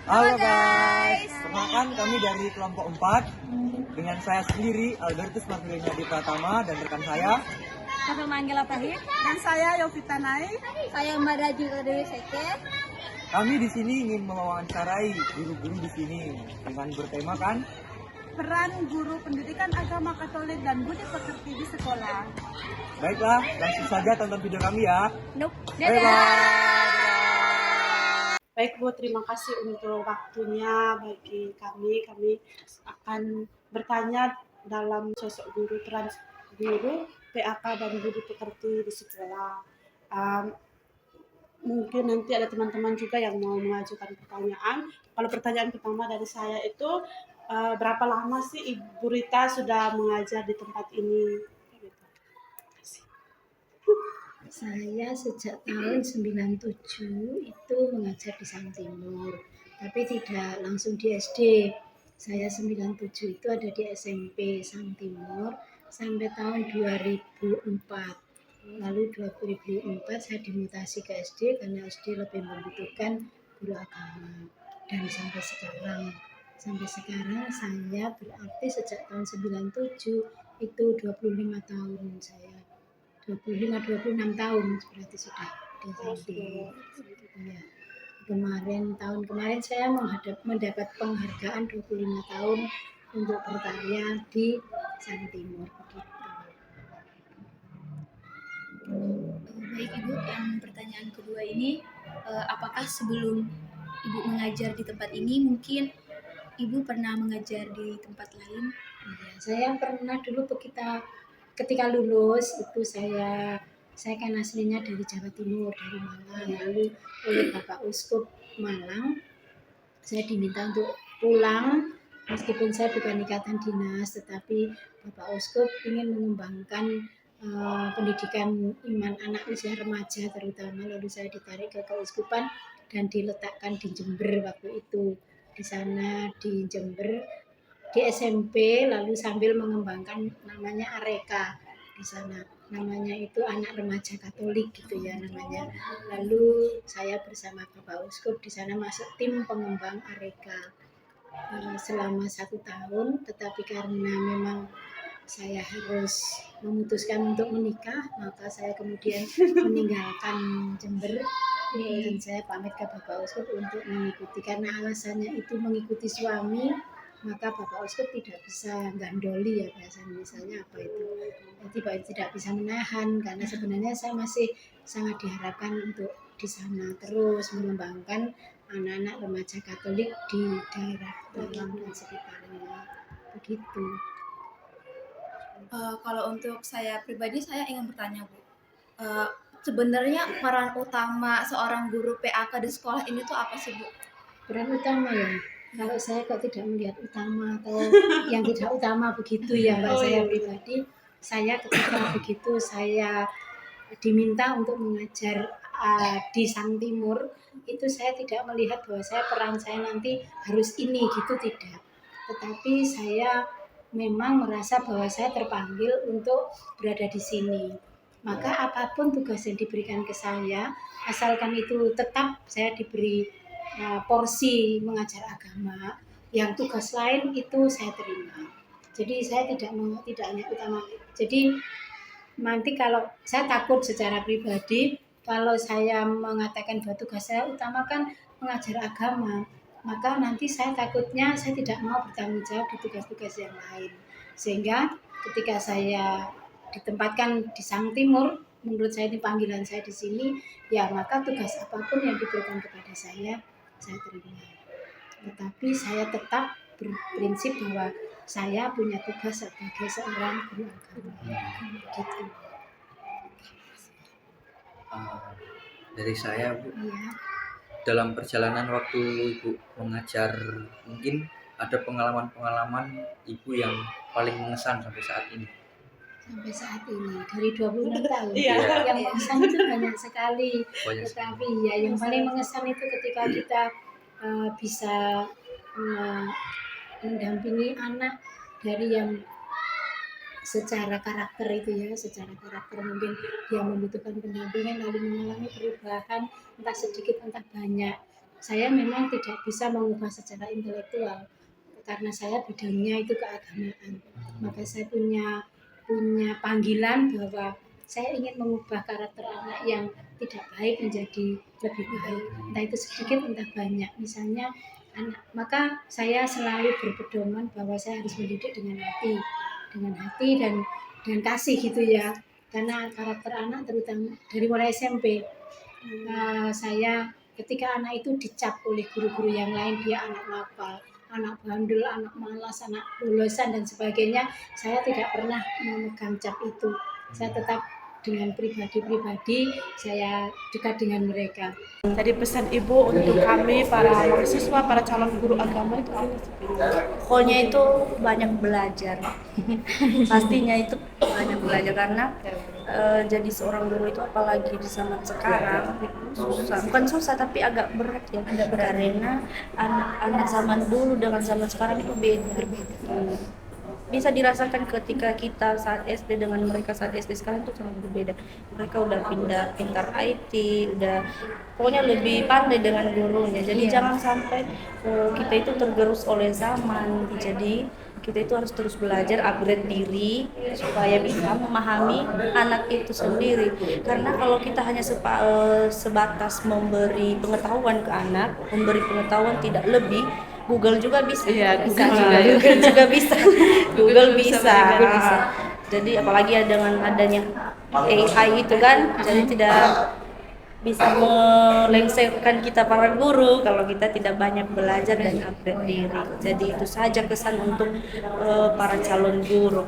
Halo guys, perkenalkan kami dari kelompok 4 dengan saya sendiri Albertus Martilinya di Pratama dan rekan saya Saya Manggela Pahit. Dan saya Yovita Nai. Saya Maraji Dewi Seke. Kami di sini ingin mewawancarai guru-guru di sini dengan bertemakan Peran guru pendidikan agama Katolik dan budi pekerti di sekolah. baiklah, langsung saja tonton video kami ya. Nope. Bye-bye. Baik Bu, terima kasih untuk waktunya bagi kami. Kami akan bertanya dalam sosok guru, peran guru, PAK dan budi pekerti di sekolah. Mungkin nanti ada teman-teman juga yang mau mengajukan pertanyaan. Kalau pertanyaan pertama dari saya itu, berapa lama sih Ibu Rita sudah mengajar di tempat ini? Saya sejak tahun 97 itu mengajar di Sang Timur, tapi tidak langsung di SD. Saya 97 itu ada di SMP Sang Timur sampai tahun 2004. Lalu 2004 saya dimutasi ke SD karena SD lebih membutuhkan guru agama. Dan sampai sekarang saya berarti sejak tahun 97 itu 25 tahun saya. 26 tahun berarti sudah di Sang Timur. Ya. Tahun kemarin saya mendapat penghargaan 25 tahun untuk berkarya di Sang Timur begitu. Baik Ibu, yang pertanyaan kedua ini, apakah sebelum Ibu mengajar di tempat ini mungkin Ibu pernah mengajar di tempat lain? Ya, saya pernah dulu ketika lulus itu saya kan aslinya dari Jawa Timur, dari Malang. Lalu oleh Bapak Uskup Malang saya diminta untuk pulang meskipun saya bukan ikatan dinas, tetapi Bapak Uskup ingin mengembangkan pendidikan iman anak usia remaja terutama. Lalu saya ditarik ke keuskupan dan diletakkan di Jember waktu itu. Di sana di Jember di SMP, lalu sambil mengembangkan namanya Areka di sana. Namanya itu anak remaja Katolik gitu ya namanya. Lalu saya bersama Bapak Uskup di sana masuk tim pengembang Areka selama 1 tahun, tetapi karena memang saya harus memutuskan untuk menikah, maka saya kemudian meninggalkan Jember dan saya pamit ke Bapak Uskup untuk mengikuti, karena alasannya itu mengikuti suami, maka Bapak Uskup tidak bisa gandoli ya bahasa Indonesianya apa itu. Jadi tidak bisa menahan karena sebenarnya saya masih sangat diharapkan untuk di sana terus mengembangkan anak-anak remaja Katolik di daerah Malang dan sekitarnya begitu. Kalau untuk saya pribadi, saya ingin bertanya Bu, sebenarnya peran utama seorang guru PAK di sekolah ini tuh apa sih Bu? Peran utama ya, kalau saya kok tidak melihat utama atau yang tidak utama begitu ya Mbak. Saya pribadi, saya ketika begitu saya diminta untuk mengajar di Sang Timur, itu saya tidak melihat bahwa peran saya nanti harus ini gitu, tidak. Tetapi saya memang merasa bahwa saya terpanggil untuk berada di sini. Maka apapun tugas yang diberikan ke saya, asalkan itu tetap saya diberi porsi mengajar agama, yang tugas lain itu saya terima. Jadi saya tidak hanya utama. Jadi nanti kalau saya takut secara pribadi, kalau saya mengatakan bahwa tugas saya utama kan mengajar agama, maka nanti saya takutnya saya tidak mau bertanggung jawab di tugas-tugas yang lain. Sehingga ketika saya ditempatkan di Sang Timur, menurut saya ini panggilan saya di sini, ya maka tugas apapun yang diberikan kepada saya terima. Tetapi saya tetap berprinsip bahwa saya punya tugas sebagai seorang guru agama. Gitu. Dari saya Bu, Iya. dalam perjalanan waktu Ibu mengajar, mungkin ada pengalaman-pengalaman Ibu yang paling mengesan sampai saat ini? Sampai saat ini dari 26 tahun. Iya. Yang mengesan itu banyak sekali. Tetapi ya yang paling mengesan itu ketika kita bisa mendampingi anak dari yang secara karakter mungkin dia membutuhkan pendampingan lalu mengalami perubahan entah sedikit entah banyak, saya memang tidak bisa mengubah secara intelektual karena saya bidangnya itu keagamaan. Maka saya punya panggilan bahwa saya ingin mengubah karakter anak yang tidak baik menjadi lebih baik. Entah itu sedikit, entah banyak. Misalnya anak, maka saya selalu berpedoman bahwa saya harus mendidik dengan hati dan kasih gitu ya. Karena karakter anak terutama dari mulai SMP, saya ketika anak itu dicap oleh guru-guru yang lain, dia anak nakal, anak bandel, anak malas, anak lolosan dan sebagainya, saya tidak pernah memegang cap itu. Saya tetap dengan pribadi saya dekat dengan mereka. Jadi pesan Ibu untuk kami para mahasiswa, para calon guru agama itu Pokoknya itu banyak belajar. Pastinya itu banyak belajar karena jadi seorang guru itu apalagi di zaman sekarang susah. Bukan susah tapi agak berat ya. Karena anak zaman dulu dengan zaman sekarang itu berbeda. Bisa dirasakan ketika kita saat SD dengan mereka saat SD sekarang itu sangat berbeda. Mereka udah pintar IT, udah pokoknya lebih pandai dengan gurunya. Jadi jangan sampai kita itu tergerus oleh zaman. Jadi kita itu harus terus belajar, upgrade diri supaya bisa memahami anak itu sendiri. Karena kalau kita hanya sebatas memberi pengetahuan ke anak, memberi pengetahuan tidak lebih, Google juga bisa. Iya, bisa Google juga bisa. Google bisa. Jadi apalagi dengan adanya AI itu kan, jadi tidak bisa melengsarkan kita para guru kalau kita tidak banyak belajar dan upgrade diri. Jadi itu saja kesan untuk para calon guru.